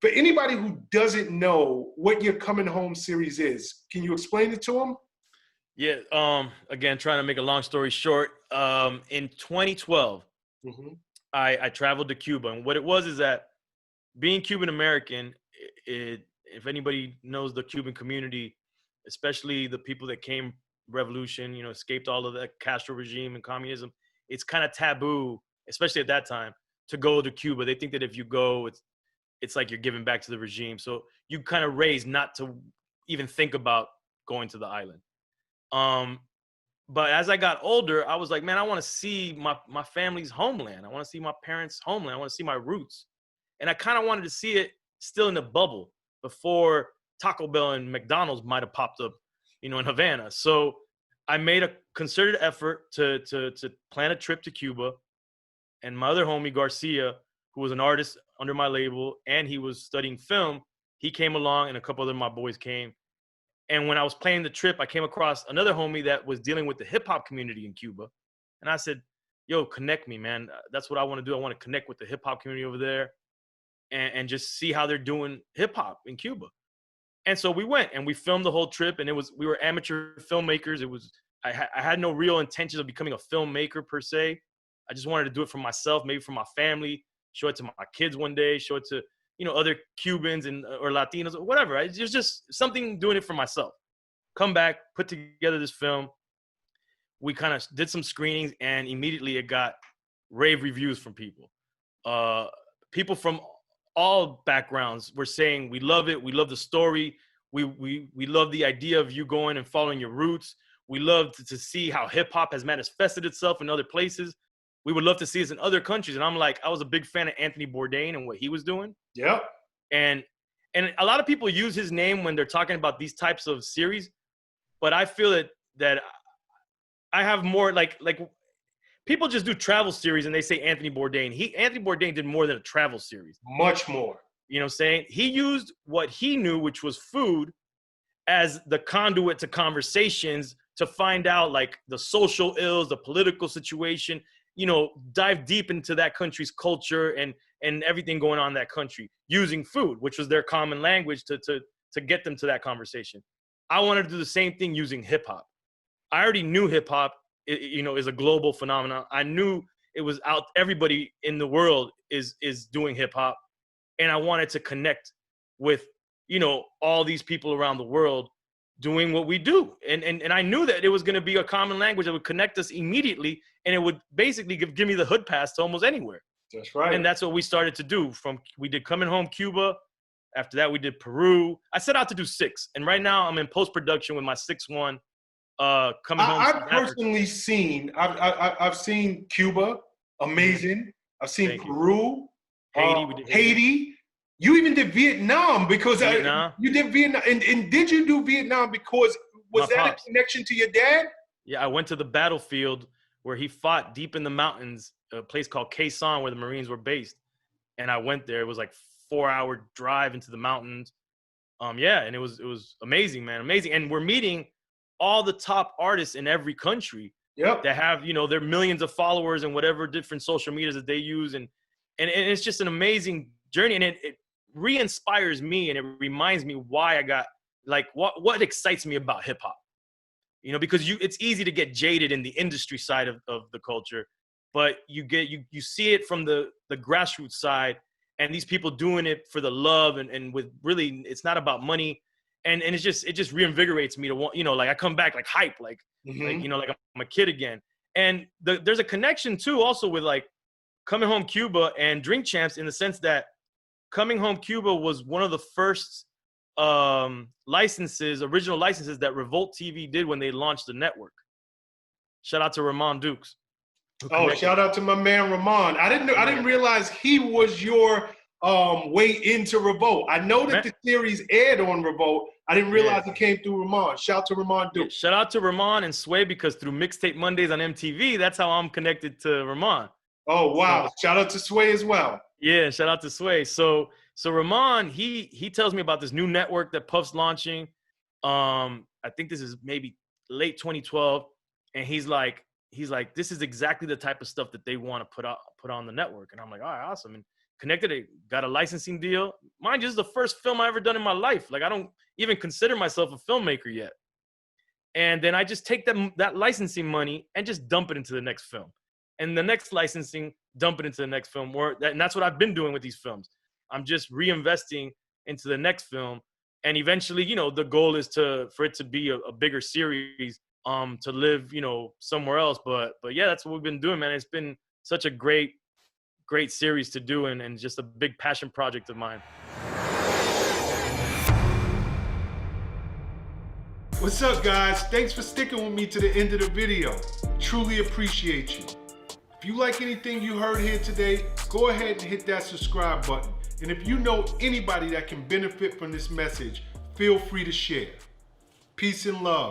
for anybody who doesn't know what your Coming Home series is, can you explain it to them? Yeah. Again, trying to make a long story short, in 2012, I traveled to Cuba. And what it was is that being Cuban American, if anybody knows the Cuban community, especially the people that came revolution, escaped all of the Castro regime and communism, it's kind of taboo, especially at that time, to go to Cuba. They think that if you go, it's like you're giving back to the regime. So you kind of raised not to even think about going to the island. But as I got older, I was like, man, I want to see my family's homeland. I want to see my parents' homeland. I want to see my roots. And I kind of wanted to see it still in the bubble before Taco Bell and McDonald's might have popped up, in Havana. So I made a concerted effort to plan a trip to Cuba. And my other homie, Garcia, who was an artist under my label, and he was studying film, he came along, and a couple other of my boys came. And when I was planning the trip, I came across another homie that was dealing with the hip hop community in Cuba. And I said, yo, connect me, man. That's what I want to do. I want to connect with the hip hop community over there and just see how they're doing hip hop in Cuba. And so we went and we filmed the whole trip, and we were amateur filmmakers. I had no real intentions of becoming a filmmaker per se. I just wanted to do it for myself, maybe for my family, show it to my kids one day, show it to, other Cubans or Latinos or whatever. It was just something, doing it for myself. Come back, put together this film. We kind of did some screenings, and immediately it got rave reviews from people. People from all backgrounds were saying, we love it. We love the story. We love the idea of you going and following your roots. We love to see how hip hop has manifested itself in other places. We would love to see this in other countries. And I'm like, I was a big fan of Anthony Bourdain and what he was doing. Yeah. And a lot of people use his name when they're talking about these types of series, but I feel that I have more like people just do travel series and they say Anthony Bourdain. Anthony Bourdain did more than a travel series. Much more. You know what I'm saying? He used what he knew, which was food, as the conduit to conversations to find out like the social ills, the political situation, dive deep into that country's culture and everything going on in that country using food, which was their common language to get them to that conversation. I wanted to do the same thing using hip hop. I already knew hip hop, is a global phenomenon. I knew it was out. Everybody in the world is doing hip hop. And I wanted to connect with, all these people around the world doing what we do. And I knew that it was going to be a common language that would connect us immediately. And it would basically give me the hood pass to almost anywhere. That's right. And that's what we started to do. We did Coming Home Cuba. After that, we did Peru. I set out to do 6. And right now I'm in post-production with my 6th one. Coming Home. I've personally seen, I've seen Cuba, amazing. I've seen Peru, Haiti. We did Haiti. You even did Vietnam because you did Vietnam. And did you do Vietnam because was that a connection to your dad? Yeah, I went to the battlefield where he fought deep in the mountains, a place called Quai Son where the Marines were based. And I went there. It was like 4-hour drive into the mountains. And it was amazing, man. Amazing. And we're meeting all the top artists in every country that have, their millions of followers and whatever different social medias that they use. And it's just an amazing journey. And it re-inspires me and it reminds me why I got, like, what excites me about hip hop. Because it's easy to get jaded in the industry side of the culture, but you see it from the grassroots side and these people doing it for the love and with really, it's not about money. And it just reinvigorates me to want, like I come back like hype, like I'm a kid again. And there's a connection too, also with like Coming Home Cuba and Drink Champs in the sense that Coming Home Cuba was one of the first original licenses that Revolt TV did when they launched the network. Shout out to Ramon Dukes. Oh, shout out to my man Ramon. I didn't realize he was your way into Revolt. I know that the series aired on Revolt. I didn't realize it came through Ramon. Shout out to Ramon Dukes. Shout out to Ramon and Sway, because through Mixtape Mondays on MTV, that's how I'm connected to Ramon. Oh, wow. So, shout out to Sway as well. Yeah, shout out to Sway. So Ramon, he tells me about this new network that Puff's launching. I think this is maybe late 2012. And he's like, this is exactly the type of stuff that they want to put on the network. And I'm like, all right, awesome. And connected. I got a licensing deal. Mind you, this is the first film I ever done in my life. Like, I don't even consider myself a filmmaker yet. And then I just take that licensing money and just dump it into the next film. And the next licensing, dump it into the next film. And that's what I've been doing with these films. I'm just reinvesting into the next film. And eventually, you know, the goal is for it to be a bigger series, to live, you know, somewhere else. But yeah, that's what we've been doing, man. It's been such a great series to do, and just a big passion project of mine. What's up, guys? Thanks for sticking with me to the end of the video. Truly appreciate you. If you like anything you heard here today, go ahead and hit that subscribe button. And if you know anybody that can benefit from this message, feel free to share. Peace and love.